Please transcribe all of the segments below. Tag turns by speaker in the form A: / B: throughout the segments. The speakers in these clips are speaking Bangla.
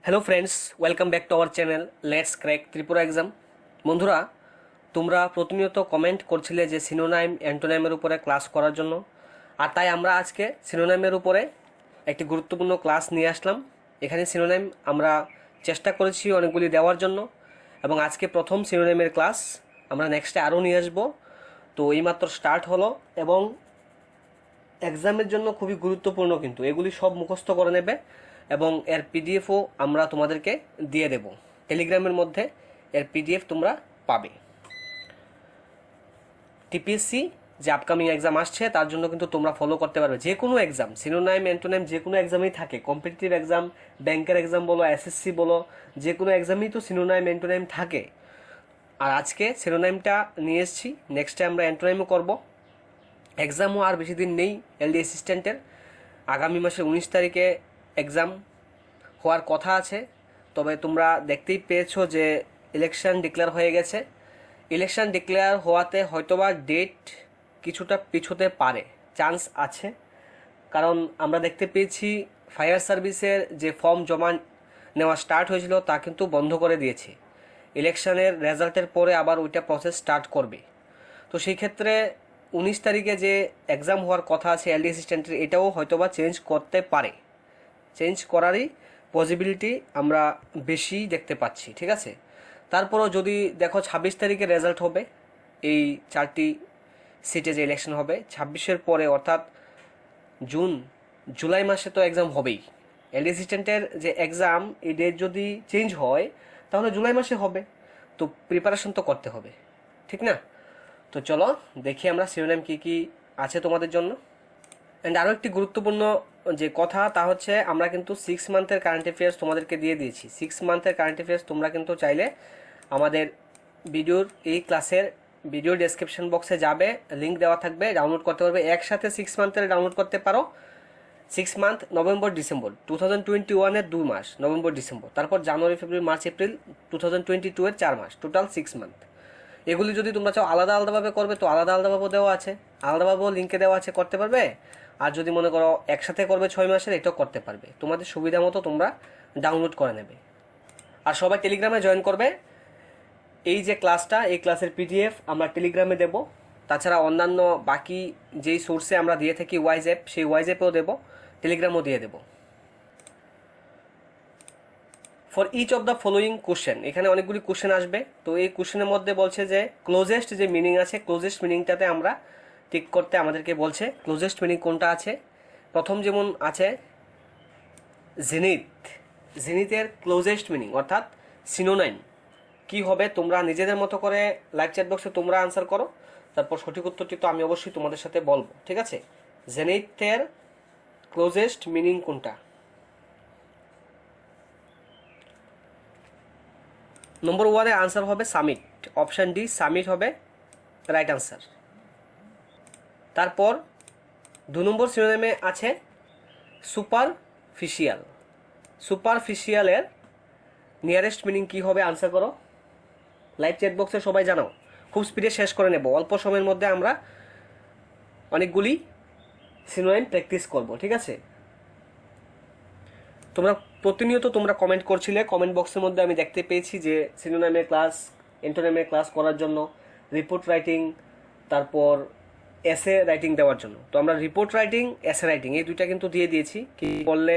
A: Hello friends, welcome back to our channel let's crack Tripura exam. বন্ধুরা, তোমরা প্রতিনিয়ত কমেন্ট করছিলে যে সিনোনাইম অ্যান্টোনাইমের উপরে ক্লাস করার জন্য, আর তাই আমরা আজকে সিনোনাইমের উপরে একটি গুরুত্বপূর্ণ ক্লাস নিয়ে আসলাম। এখানে সিনোনাইম আমরা চেষ্টা করেছি অনেকগুলি দেওয়ার জন্য, এবং আজকে প্রথম সিনোনাইমের ক্লাস আমরা নেক্সটে আরও নিয়ে আসবো। তো এইমাত্র স্টার্ট হলো এবং এক্সামের জন্য খুবই গুরুত্বপূর্ণ, কিন্তু এগুলি সব মুখস্থ করে নেবে এবং এর পিডিএফও আমরা তোমাদেরকে দিয়ে দেব। টেলিগ্রামের মধ্যে এর পিডিএফ তোমরা পাবে। টিপিএসসি যে আপকামিং এক্সাম আসছে তার জন্য কিন্তু তোমরা ফলো করতে পারবে। যে কোনো এক্সাম, সিনোনাইম অ্যান্টোনাইম যে কোনো এক্সামেই থাকে, কম্পিটিটিভ এক্সাম, ব্যাংকের এক্সাম বলো, এসএসসি বলো, যে কোনো এক্সামেই তো সিনোনাইম অ্যান্টোনাইম থাকে। আর আজকে সিনোনাইমটা নিয়ে এসেছি, নেক্সটে আমরা অ্যান্টোনাইমও করব। এক্সামও আর বেশি দিন নেই এলডি অ্যাসিস্ট্যান্টের। আগামী মাসের 19 তারিখে এক্সাম হওয়ার কথা আছে। তবে তোমরা দেখতেই পেয়েছো যে ইলেকশন ডিক্লেয়ার হয়ে গেছে। ইলেকশন ডিক্লেয়ার হওয়াতে হয়তোবা ডেট কিছুটা পিছোতে পারে, চান্স আছে। কারণ আমরা দেখতে পেয়েছি ফায়ার সার্ভিসের যে ফর্ম জমা নেওয়া স্টার্ট হয়েছিল তা কিন্তু বন্ধ করে দিয়েছে। ইলেকশনের রেজাল্টের পরে আবার ওইটা প্রসেস স্টার্ট করবে। তো সেই ক্ষেত্রে 19 তারিখে যে এক্সাম হওয়ার কথা আছে এলডি অ্যাসিস্ট্যান্টের, এটাও হয়তোবা চেঞ্জ করতে পারে। চেঞ্জ করারই পসিবিলিটি আমরা বেশি দেখতে পাচ্ছি, ঠিক আছে। তারপরও যদি দেখো 26 তারিখে রেজাল্ট হবে, এই 4টি সিটে যে ইলেকশন হবে 26-এর পরে, অর্থাৎ জুলাই মাসে তো এক্সাম হবেই। এলডি অ্যাসিস্ট্যান্টের যে এক্সাম, এই ডেট যদি চেঞ্জ হয় তাহলে জুলাই মাসে হবে। তো প্রিপারেশন তো করতে হবে, ঠিক না? তো চলো দেখি আমরা শিরোনাম কী কী আছে তোমাদের জন্য। অ্যান্ড আরও একটি গুরুত্বপূর্ণ যে কথা, তা হচ্ছে আমরা কিন্তু 6 মান্থের কারেন্ট অ্যাফেয়ার্স তোমাদেরকে দিয়ে দিয়েছি। 6 মান্থের কারেন্ট অ্যাফেয়ার্স তোমরা কিন্তু চাইলে আমাদের এই ক্লাসের ভিডিও ডেসক্রিপশন বক্সে যাবে, লিঙ্ক দেওয়া থাকবে, ডাউনলোড করতে পারবে। একসাথে 6 মান্থের ডাউনলোড করতে পারো। 6 মান্থ নভেম্বর ডিসেম্বর 2021-এর 2 মাস, নভেম্বর ডিসেম্বর, তারপর জানুয়ারি ফেব্রুয়ারি মার্চ এপ্রিল 2022-এর 4 মাস, টোটাল 6 মান্থ। এগুলি যদি তোমরা চাও আলাদা আলাদাভাবে করবে তো আলাদা আলাদাভাবেও দেওয়া আছে, আলাদাভাবেও লিঙ্কে দেওয়া আছে, করতে পারবে। আর যদি মনে করো একসাথে করবে 6 মাসের, এটাও করতে পারবে। তোমাদের সুবিধা মতো তোমরা ডাউনলোড করে নেবে। আর সবাই টেলিগ্রামে জয়েন করবে। এই যে ক্লাসটা, এই ক্লাসের পিডিএফ আমরা টেলিগ্রামে দেব। তাছাড়া অন্যান্য বাকি যেই সোর্সে আমরা দিয়ে থাকি ওয়াইজ অ্যাপ, সেই ওয়াইজ অ্যাপেও দেবো, টেলিগ্রামও দিয়ে দেবো। For each of the following question, এখানে অনেকগুলি কোশ্চেন আসবে। তো এই কোশ্চেনের মধ্যে বলছে যে ক্লোজেস্ট যে মিনিং আছে, ক্লোজেস্ট মিনিংটাতে আমরা টিক করতে আমাদেরকে বলছে ক্লোজেস্ট মিনিং কোনটা আছে। প্রথম যেমন আছে জেনিথ, জেনিথের ক্লোজেস্ট মিনিং অর্থাৎ সিনোনাইম কি হবে, তোমরা নিজেদের মতো করে লাইভ চ্যাট বক্সে তোমরা আনসার করো। তারপর সঠিক উত্তরটি তো আমি অবশ্যই তোমাদের সাথে বলবো, ঠিক আছে। জেনিথের ক্লোজেস্ট মিনিং কোনটা? নম্বর 1-এ আনসার হবে সামিট, অপশান ডি, সামিট হবে রাইট আনসার। তারপর 2 নম্বর সিনোনিমে আছে সুপারফিশিয়াল। সুপারফিশিয়ালের নিয়ারেস্ট মিনিং কি হবে, আনসার করো। লাইভ চ্যাট বক্সে সবাই জানাও, খুব স্পিডে শেষ করে নেব। অল্প সময়ের মধ্যে আমরা অনেকগুলি সিনোনিম প্র্যাকটিস করব, ঠিক আছে। তোমরা প্রতিনিয়ত তোমরা কমেন্ট করছিলে, কমেন্ট বক্সের মধ্যে আমি দেখতে পেয়েছি যে সিনোনিমের ক্লাস, অ্যান্টোনিমের ক্লাস করার জন্য, রিপোর্ট রাইটিং, তারপর এসে রাইটিং দেওয়ার জন্য। তো আমরা রিপোর্ট রাইটিং, এসে রাইটিং এই দুইটা কিন্তু দিয়ে দিয়েছি। কি বললে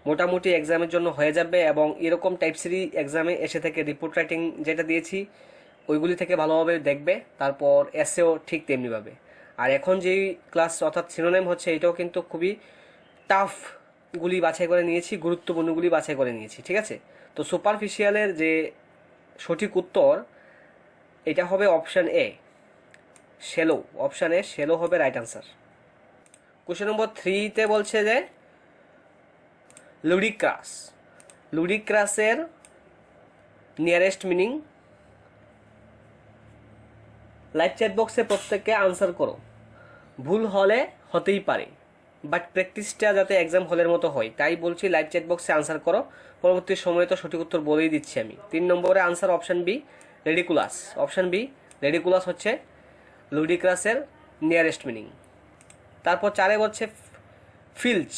A: মোটামুটি এক্সামের জন্য হয়ে যাবে, এবং এরকম টাইপসেরই এক্সামে এসে থেকে রিপোর্ট রাইটিং যেটা দিয়েছি ওইগুলি থেকে ভালোভাবে দেখবে। তারপর এসেও ঠিক তেমনিভাবে। আর এখন যেই ক্লাস অর্থাৎ সিনোনিম হচ্ছে, এটাও কিন্তু খুবই টাফ গুলি বাছাই করে নিয়েছি, গুরুত্বপূর্ণগুলি বাছাই করে নিয়েছি, ঠিক আছে। তো সুপারফিশিয়ালের যে সঠিক উত্তর এটা হবে option A, shallow. Option A shallow হবে রাইট আনসার। কোশ্চেন নম্বর 3-তে বলছে যে লুডিক্রাস, লুডিক্রাসের নিয়ারেস্ট মিনিং। লাইভ চ্যাট বক্সে প্রত্যেককে আনসার করো। ভুল হলে হতেই পারে, বাট প্র্যাকটিসটা যাতে এক্সাম হলের মতো হয় তাই বলছি লাইভ চ্যাট বক্সে আনসার করো। পরবর্তী সময়ে তো সঠিক উত্তর বলেই দিচ্ছি আমি। 3 নম্বরে answer option B, ridiculous. Option B, ridiculous হচ্ছে লুডিক্রাসের নিয়ারেস্ট মিনিং। তারপর 4-এ বলছে ফিল্চ।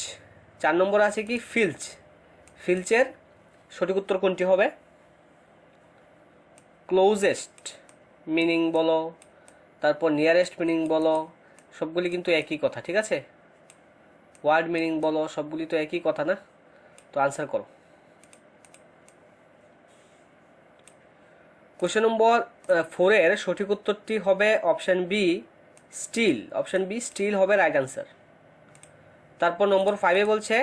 A: 4 নম্বরে আছে কি ফিল্চ, ফিল্চের সঠিক উত্তর কোনটি হবে? ক্লোজেস্ট মিনিং বলো, তারপর নিয়ারেস্ট মিনিং বলো, সবগুলি কিন্তু একই কথা, ঠিক আছে? ওয়ার্ড মিনিং বলো, সবগুলি তো একই কথা না? তো আনসার করো। কোশ্চেন নম্বর 4-এর সঠিক উত্তরটি হবে option B still. Option B still হবে রাইট আনসার। তারপর নম্বর 5-এ বলছে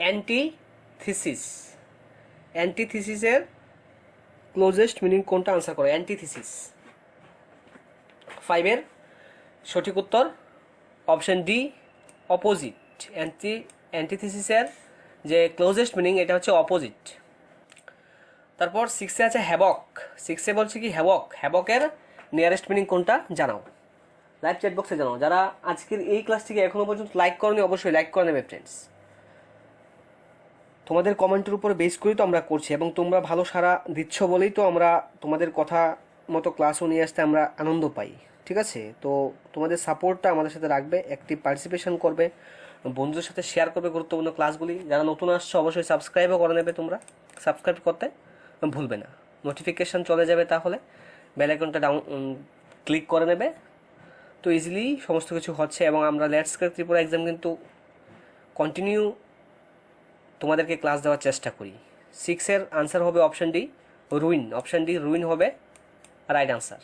A: অ্যান্টিথিসিস। অ্যান্টিথিসিসের ক্লোজেস্ট মিনিং কোনটা? আনসার করো। অ্যান্টিথিসিস 5-এর সঠিক উত্তর অপশান ডি অপোজিট। অ্যান্টিথিসিসের যে ক্লোজেস্ট মিনিং এটা হচ্ছে অপোজিট। তারপর 6-এ আছে হ্যাবক। 6-এ বলছে কি হ্যাবক। হ্যাবকের নিয়ারেস্ট মিনিং কোনটা জানাও। লাইভ চ্যাট বক্সে জানাও। যারা আজকের এই ক্লাসটিকে এখনো পর্যন্ত লাইক করনি অবশ্যই লাইক করে নেবে ফ্রেন্ডস। তোমাদের কমেন্টের উপর বেস করেই তো আমরা করছি এবং তোমরা ভালো সাড়া দিচ্ছ বলেই তো আমরা তোমাদের কথা মতো ক্লাসও নিয়ে আসতে আমরা আনন্দ পাই, ঠিক আছে? তো তোমাদের সাপোর্টটা আমাদের সাথে রাখবে, অ্যাক্টিভ পার্টিসিপেশন করবে, বন্ধুদের সাথে শেয়ার করবে গুরুত্বপূর্ণ ক্লাসগুলি। যারা নতুন আসছো অবশ্যই সাবস্ক্রাইবও করে নেবে। তোমরা সাবস্ক্রাইব করতে ভুলবে না, নোটিফিকেশান চলে যাবে, তাহলে বেল আইকনটা ক্লিক করে নেবে। তো ইজিলি সমস্ত কিছু হচ্ছে এবং আমরা লেটস ক্র্যাক ত্রিপুরা এক্সাম কিন্তু কন্টিনিউ তোমাদেরকে ক্লাস দেওয়ার চেষ্টা করি। 6-এর আনসার হবে option D ruin. Option D ruin হবে রাইট আনসার।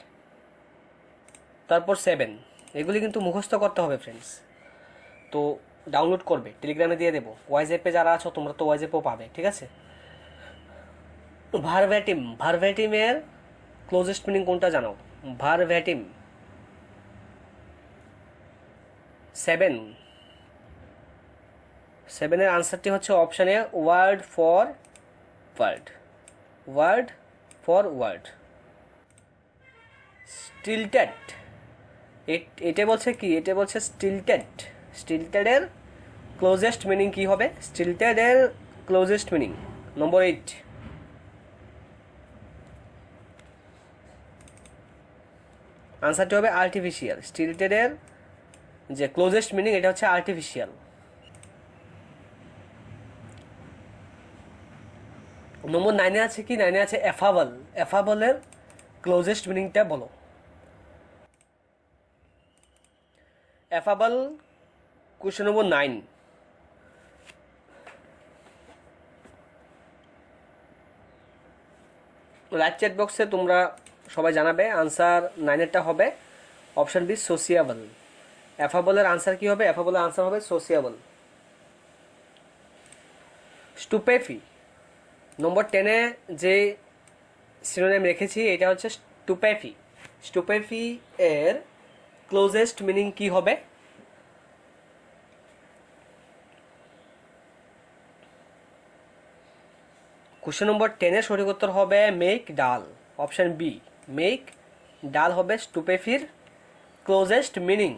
A: তারপর 7, এগুলি কিন্তু মুখস্থ করতে হবে ফ্রেন্ডস। তো ডাউনলোড করবে, টেলিগ্রামে দিয়ে দেবো। ওয়াইজঅ্যাপে যারা আছো তোমরা তো ওয়াইজঅ্যাপও পাবে, ঠিক আছে? ভারভ্যাটিম। ভারভ্যাটিমের ক্লোজেস্ট মিনিং কোনটা জানাও। ভারভ্যাটিম 7-এর আনসারটি হচ্ছে অপশানে word for word. Word for word. Stilted, এটা বলছে কি? এটা বলছে স্টিলটেড। স্টিলটেডের ক্লোজেস্ট মিনিং কি হবে? স্টিলটেডের ক্লোজেস্ট মিনিং নম্বর 8। আনসারটি হবে আর্টিফিশিয়াল। স্টিলটেডের যে ক্লোজেস্ট মিনিং এটা হচ্ছে আর্টিফিশিয়াল। নম্বর 9-এ আছে কি? 9-এ আছে এফাবল। এফাবলের ক্লোজেস্ট মিনিংটা বলো। এফাবল কোশ্চেন নম্বর 9। লাইভ চ্যাট বক্সে তোমরা সবাই জানাবে। আনসার 9-এরটা হবে অপশান বি সোসিয়েবল। এফাবলের আনসার কি হবে? এফাবলের আনসার হবে সোসিয়েবল। স্টুপেফি নম্বর 10-এ যে সিনোনিম রেখেছি এটা হচ্ছে স্টুপেফি। স্টুপেফি এর ক্লোজেস্ট মিনিং কি হবে? কোশ্চেন নম্বর 10-এর সঠিক উত্তর হবে মেক ডাল। অপশান বি মেক ডাল হবে স্টুপেফির ক্লোজেস্ট মিনিং।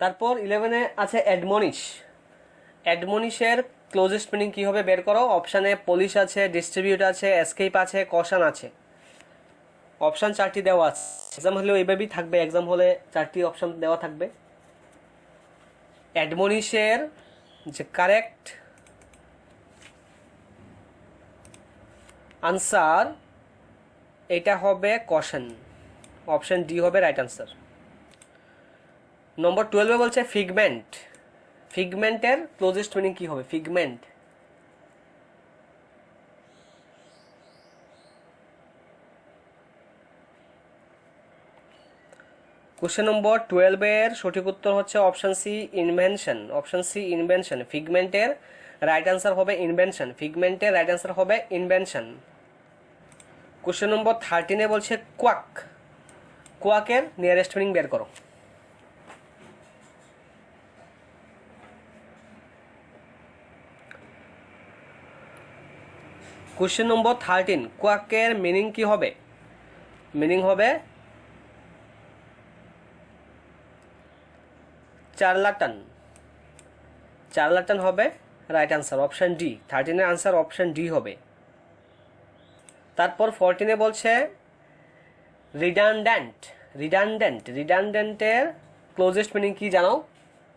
A: তারপর 11-এ আছে অ্যাডমনিশ। অ্যাডমনিশের ক্লোজেস্ট মিনিং কি হবে বের করো। অপশানে পলিশ আছে, ডিস্ট্রিবিউট আছে, এসকেপ আছে, কশন আছে। অপশান 4টি দেওয়া আছে। এক্সাম হলেও এইভাবেই থাকবে, এক্সাম হলে 4টি অপশান দেওয়া থাকবে। অ্যাডমনিশের যে কারেক্ট আনসার এটা হবে কশন। অপশান ডি হবে রাইট আনসার। নম্বর 12-এ বলছে ফিগমেন্ট। ফিগমেন্টের ক্লোজেস্ট মিনিং কি হবে? ফিগমেন্ট কোশ্চেন নম্বর 12-এর সঠিক উত্তর হচ্ছে option C invention. Option C invention. ফিগমেন্টের রাইট আনসার হবে ইনভেনশন। ফিগমেন্টের রাইট আনসার হবে ইনভেনশন। কোশ্চেন নম্বর 13-এ বলছে কোয়াক। কোয়াকের নিয়ারেস্ট মিনিং বের করো। কোশ্চেন নম্বর 13 কোয়াকের মিনিং কি হবে? মিনিং হবে চার্লাটান। চার্লাটান হবে রাইট আনসার অপশান ডি। 13-এর আনসার অপশান ডি হবে। তারপর 14-এ বলছে রিডান্ডেন্ট। রিডান্ডেন্ট। রিডান্ডেন্টের ক্লোজেস্ট মিনিং কি জানাও।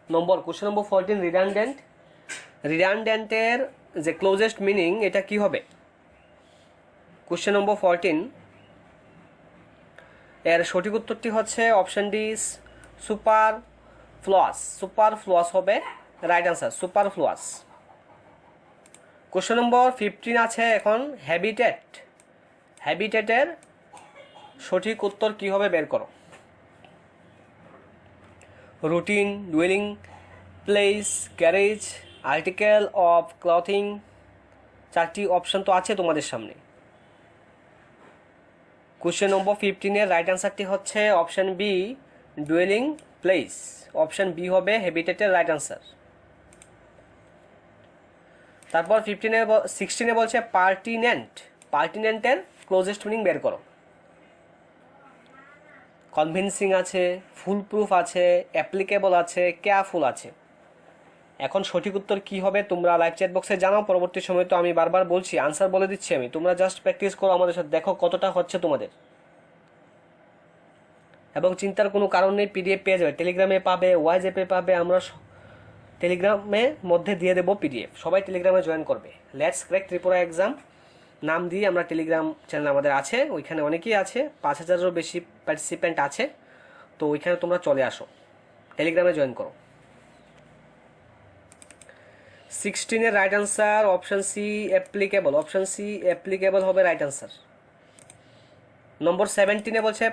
A: নম্বর কোশ্চেন নম্বর 14 রিডান্ডেন্ট। রিডান্ডেন্টের যে ক্লোজেস্ট মিনিং এটা কি হবে? কোশ্চেন নম্বর 14 এর সঠিক উত্তরটি হচ্ছে option D, superfluous. Superfluous হবে right answer, superfluous. Question number 15 আছে এখন হ্যাবিটেট। হ্যাবিটেটের সঠিক উত্তর কি হবে বের করো। Routine, duelling place, garage, article of clothing. চারটি অপশন তো আছে তোমাদের সামনে। কোশ্চেন নম্বর 15 রাইট আনসারটি হচ্ছে option B, dwelling place. Option B হবে হ্যাবিটেটের রাইট আনসার। তারপর 16 বলছে পার্টিনেন্ট। পার্টিনেন্টের ক্লোজেস্ট মিনিং বের করো। কনভিনসিং আছে, ফুল প্রুফ আছে, অ্যাপ্লিকেবল আছে, কেয়ারফুল আছে। এখন সঠিক উত্তর কি হবে তোমরা লাইভ চ্যাট বক্সে জানাও। পরবর্তী সময় তো আমি বারবার বলছি, আনসার বলে দিচ্ছি আমি, তোমরা জাস্ট প্র্যাকটিস করো আমাদের সাথে, দেখো কতটা হচ্ছে তোমাদের। এবং চিন্তার কোনো কারণ নেই, পিডিএফ পেয়ে যাবে, টেলিগ্রামে পাবে, হোয়াটসঅ্যাপে পাবে, আমরা টেলিগ্রামের মধ্যে দিয়ে দেবো পিডিএফ। সবাই টেলিগ্রামে জয়েন করবে। লেটস ক্র্যাক ত্রিপুরা এক্সাম নাম দিয়ে আমরা টেলিগ্রাম চ্যানেল আমাদের আছে, ওইখানে অনেকেই আছে, 5000-এরও বেশি পার্টিসিপেন্ট আছে। তো ওইখানে তোমরা চলে আসো, টেলিগ্রামে জয়েন করো। 16 right answer option C, applicable. Option C applicable হবে রাইট আনসার। নম্বর 17 বলছে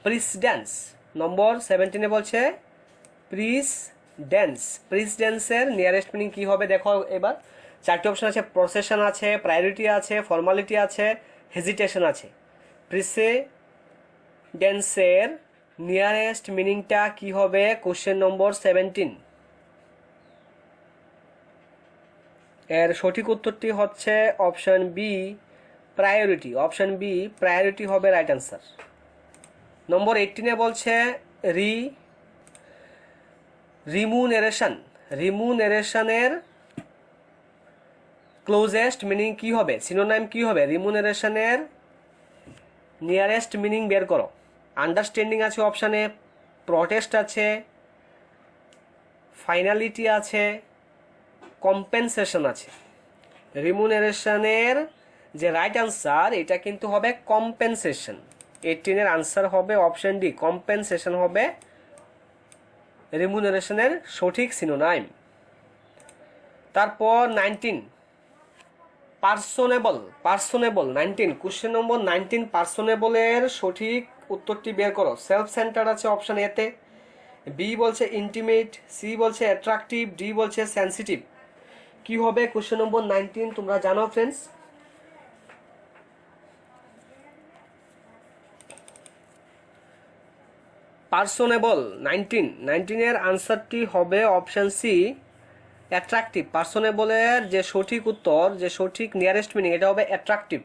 A: প্রিসিডেন্স। নম্বর 17 বলছে প্রিসিডেন্স। প্রিসিডেন্সের নিয়ারেস্ট মিনিং কি হবে দেখো এবার। চারটি অপশন আছে, প্রসেশন আছে, প্রায়োরিটি আছে, ফর্মালিটি আছে, হেজিটেশন আছে। প্রিসিডেন্সের নিয়ারেস্ট মিনিংটা কি হবে? কোশ্চেন নম্বর 17 এর সঠিক উত্তরটি হচ্ছে option B, priority. Option B priority হবে রাইট আনসার। নম্বর 18 বলছে রিমুনারেশন। রিমুনারেশনের ক্লোজেস্ট মিনিং কি হবে? সিনোনাইম কি হবে? রিমুনারেশনের নিয়ারেস্ট মিনিং বের করো। আন্ডারস্ট্যান্ডিং আছে অপশানে, প্রটেস্ট আছে, ফাইনালিটি আছে, কম্পেনসেশন আছে। রিমুনারেশনের যে রাইট আনসার এটা কিন্তু হবে কম্পেনসেশন। 18 আনসার হবে অপশন ডি, কম্পেনসেশন হবে রিমুনারেশনের সঠিক সিনোনাইম। তারপর 19 পার্সনেবল। পার্সনেবল 19, কোশ্চেন নম্বর 19 পার্সনেবলের সঠিক উত্তরটি বের করো। সেলফ সেন্টার আছে অপশন এতে, বি বলছে ইন্টিমেট, সি বলছে অ্যাট্রাকটিভ, ডি বলছে সেন্সিটিভ। কি হবে কোশ্চেন নম্বর 19 তোমরা জানো ফ্রেন্ডস? পার্সনেবল 19 এর আনসারটি হবে অপশন সি, অ্যাট্রাকটিভ। পার্সনেবলের যে সঠিক উত্তর, যে সঠিক নিয়ারেস্ট মিনিং এটা হবে অ্যাট্রাকটিভ।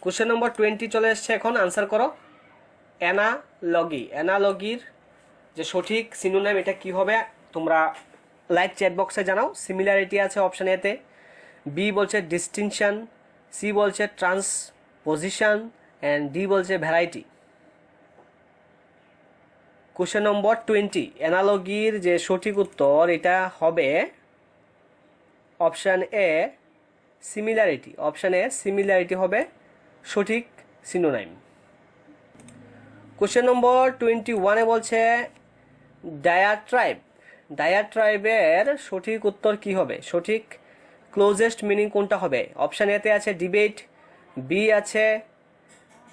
A: কোশ্চেন নম্বর 20 চলে এসছে, এখন আনসার করো। অ্যানালগি। অ্যানালগির যে সঠিক সিনোনিম এটা কি হবে তোমরা লাইভ চ্যাট বক্সে জানাও। সিমিলারিটি আছে অপশন এতে, বি বলছে ডিস্টিংশন, সি বলছে ট্রান্সপোজিশন অ্যান্ড ডি বলছে ভ্যারাইটি। কোশ্চেন নম্বর 20 অ্যানালগির যে সঠিক উত্তর এটা হবে option A, similarity. Option A similarity হবে সঠিক সিনোনাইম। কোশ্চেন নম্বর 21 বলছে ডায়াট্রাইব। ডায়াট্রাইবের সঠিক উত্তর কি হবে? সঠিক ক্লোজেস্ট মিনিং কোনটা হবে? অপশান এতে আছে ডিবেট, বি আছে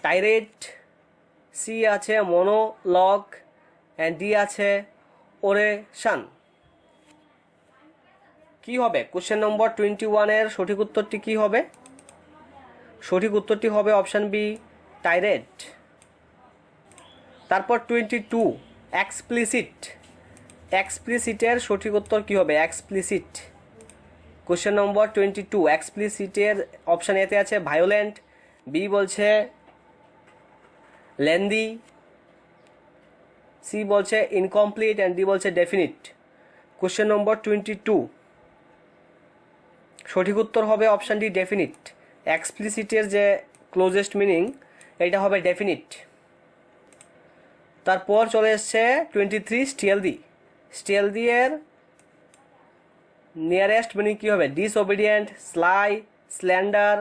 A: টাইরেট, সি আছে মনোলগ অ্যান্ড ডি আছে ওরেশন। কি হবে কোশ্চেন নম্বর 21 এর সঠিক উত্তরটি কি হবে? সঠিক উত্তরটি হবে অপশান বি, টাইরেট। তারপর 22 এক্সপ্লিসিট। এক্সপ্লিসিটের সঠিক উত্তর কি হবে? এক্সপ্লিসিট। কোশ্চেন নম্বর 22 এক্সপ্লিসিটের অপশান এতে আছে ভায়োলেন্ট, বি বলছে লেন্দি, সি বলছে ইনকমপ্লিট অ্যান্ড ডি বলছে ডেফিনিট। কোশ্চেন নম্বর 22 সঠিক উত্তর হবে অপশান ডি, ডেফিনিট। এক্সপ্লিসিটের যে ক্লোজেস্ট মিনিং এটা হবে ডেফিনিট। তারপর চলে এসছে 23 স্টিলদি। স্টেলদি এর নিয়ারেস্ট মিনিং কী হবে? ডিসওবিডিয়েন্ট, স্লাই, স্ল্যান্ডার,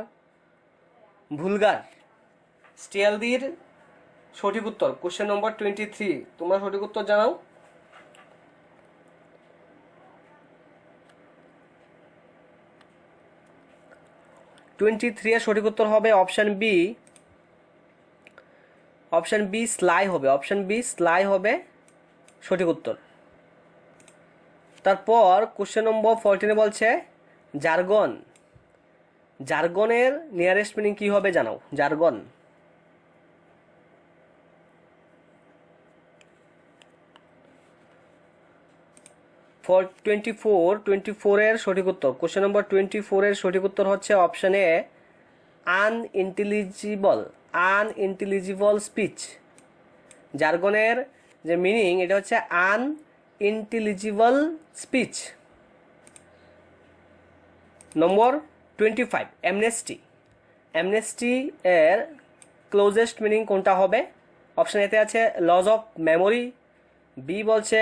A: ভুলগার। স্টেলদির সঠিক উত্তর কোশ্চেন নম্বর 23। তোমরা সঠিক উত্তর জানাও। এর সঠিক উত্তর হবে option B. Option B sly হবে। অপশান বি স্লাই হবে সঠিক উত্তর। তারপর কোশ্চেন নম্বর 14 বলছে জার্গন। জার্গনের নিয়ারেস্ট মিনিং কী হবে জানাও? জার্গন। ফর 24 এর সঠিক উত্তর কোশ্চেন নম্বর 24 এর সঠিক উত্তর হচ্ছে অপশান এ আনইন্টেলিজিবল স্পিচ। জার্গনের যে মিনিং এটা হচ্ছে আনইন্টেলিজিবল স্পিচ। নম্বর 25 অ্যামনেস্টি। অ্যামনেস্টি এর ক্লোজেস্ট মিনিং কোনটা হবে? অপশান এতে আছে লস অফ মেমোরি, বি বলছে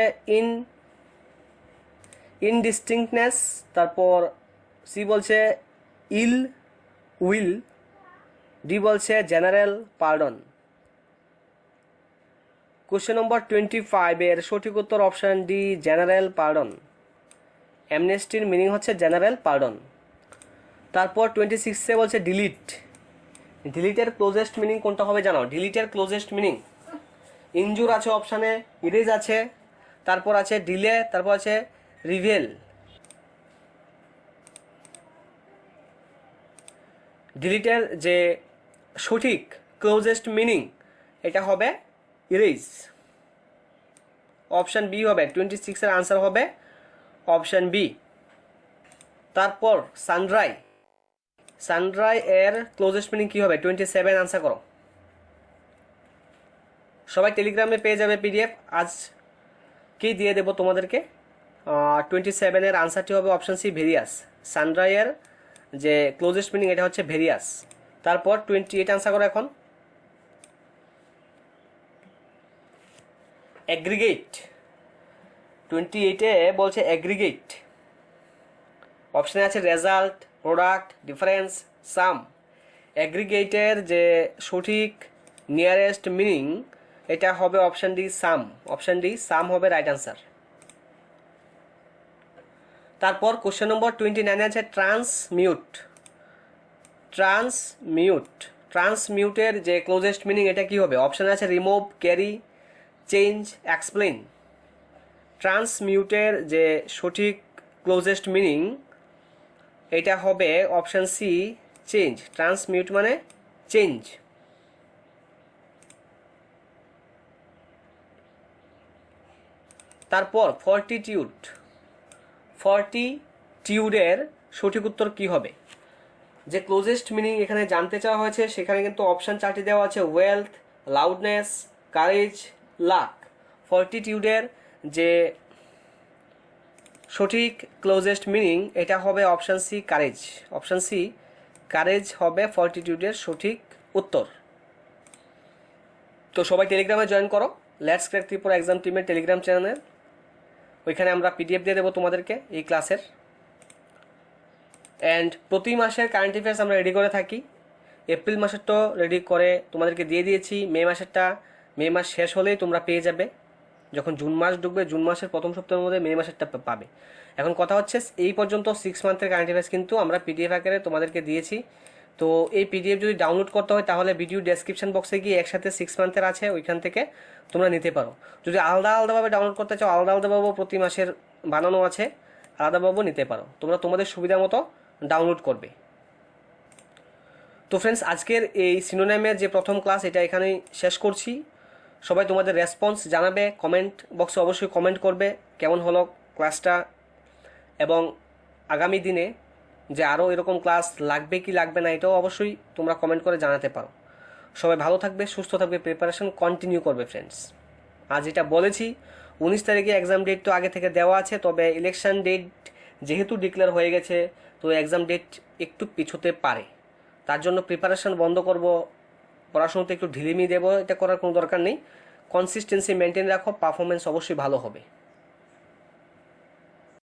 A: ইনডিস্টিংক্টনেস, তারপর সি বলছে ইল উইল, ডি বলছে জেনারেল পার্ডন। কোশ্চেন নম্বর 25 এর সঠিক উত্তর অপশান ডি জেনারেল পার্ডন। অ্যামনেস্টির মিনিং হচ্ছে জেনারেল পার্ডন। তারপর 26 বলছে ডিলিট। ডিলিটের ক্লোজেস্ট মিনিং কোনটা হবে জানাও? ডিলিটের ক্লোজেস্ট মিনিং ইনজুর আছে অপশানে, ইরেজ আছে, তারপর আছে ডিলে, তারপর আছে রিভেল। ডিলিটের যে সঠিক ক্লোজেস্ট মিনিং এটা হবে ইরেজ। অপশান বি হবে। 26 এর আনসার হবে অপশান বি। তারপর সানড্রাই। সানড্রাই এর ক্লোজেস্ট মিনিং কী হবে? 27 আনসার করো। সবাই টেলিগ্রামে পেয়ে যাবে পিডিএফ, আজকেই দিয়ে দেবো তোমাদেরকে। 27 এর আনসারটি হবে অপশান সি ভেরিয়াস। সানড্রাই এর যে ক্লোজেস্ট মিনিং এটা হচ্ছে ভেরিয়াস। তারপর 28 আনসার করো এখন। অ্যাগ্রিগেট। 28 বলছে অ্যাগ্রিগেট। অপশানে আছে রেজাল্ট, প্রোডাক্ট, ডিফারেন্স, সাম। অ্যাগ্রিগেটের যে সঠিক নিয়ারেস্ট মিনিং এটা হবে অপশান ডি সাম। অপশান ডি সাম হবে রাইট আনসার। তারপর কোশ্চেন নম্বর 29 আছে ট্রান্সমিউট। ট্রান্সমিউটের যে ক্লোজেস্ট মিনিং এটা কি হবে? অপশান আছে রিমুভ, ক্যারি, চেঞ্জ, এক্সপ্লেন। ট্রান্সমিউটের যে সঠিক ক্লোজেস্ট মিনিং এটা হবে অপশান সি চেঞ্জ। ট্রান্সমিউট মানে চেঞ্জ। তারপর ফর্টিটিউডের সঠিক উত্তর কি হবে? যে ক্লোজেস্ট মিনিং এখানে জানতে চাওয়া হয়েছে সেখানে কিন্তু অপশান 4টি দেওয়া আছে ওয়েলথ, লাউডনেস, কারেজ, লাক। ফর্টিটিউডের যে সঠিক ক্লোজেস্ট মিনিং এটা হবে option C courage. Option C courage হবে ফর্টিটিউডের সঠিক উত্তর। তো সবাই টেলিগ্রামে জয়েন করো, লেটস ক্র্যাক ত্রিপুরা এক্সাম টিমের টেলিগ্রাম চ্যানেল। ওইখানে আমরা পিডিএফ দিয়ে দেবো তোমাদেরকে এই ক্লাসের। অ্যান্ড প্রতি মাসের কারেন্ট অ্যাফেয়ার্স আমরা রেডি করে থাকি। এপ্রিল মাসেরটা রেডি করে তোমাদেরকে দিয়ে দিয়েছি। মে মাস শেষ হলেই তোমরা পেয়ে যাবে। যখন জুন মাস ঢুকবে, জুন মাসের প্রথম সপ্তাহের মধ্যে মে মাসেরটা পাবে। এখন কথা হচ্ছে এই পর্যন্ত 6 মান্থের কারেন্ট অ্যাফেয়ার্স কিন্তু আমরা পিডিএফ আকারে তোমাদেরকে দিয়েছি। তো এই পিডিএফ যদি ডাউনলোড করতে হয় তাহলে ভিডিও ডেসক্রিপশন বক্সে গিয়ে একসাথে 6 মান্থের আছে, ওইখান থেকে তোমরা নিতে পারো। যদি আলাদাভাবে ডাউনলোড করতে চাও, আলাদাভাবেও প্রতি মাসের বানানো আছে, আলাদাভাবেও নিতে পারো। তোমরা তোমাদের সুবিধা মতো ডাউনলোড করবে। তো ফ্রেন্ডস, আজকের এই সিনোনিমের যে প্রথম ক্লাস এটা এখানেই শেষ করছি। সবাই তোমাদের রেসপন্স জানাবে, কমেন্ট বক্সে অবশ্যই কমেন্ট করবে কেমন হলো ক্লাসটা, এবং আগামী দিনে যে আরও এরকম ক্লাস লাগবে কি লাগবে না এটাও অবশ্যই তোমরা কমেন্ট করে জানাতে পারো। সবাই ভালো থাকবে, সুস্থ থাকবে, প্রিপারেশন কন্টিনিউ করবে ফ্রেন্ডস। আজ এটা বলেছি 19 তারিখে এক্সাম ডেট তো আগে থেকে দেওয়া আছে, তবে ইলেকশন ডেট যেহেতু ডিক্লেয়ার হয়ে গেছে তো এক্সাম ডেট একটু পিছোতে পারে। তার জন্য প্রিপারেশন বন্ধ করব, পড়াশোনাতে একটু ঢিলেমি দেবো, এটা করার কোনো দরকার নেই। কনসিস্টেন্সি মেনটেন রাখো, পারফরমেন্স অবশ্যই ভালো হবে।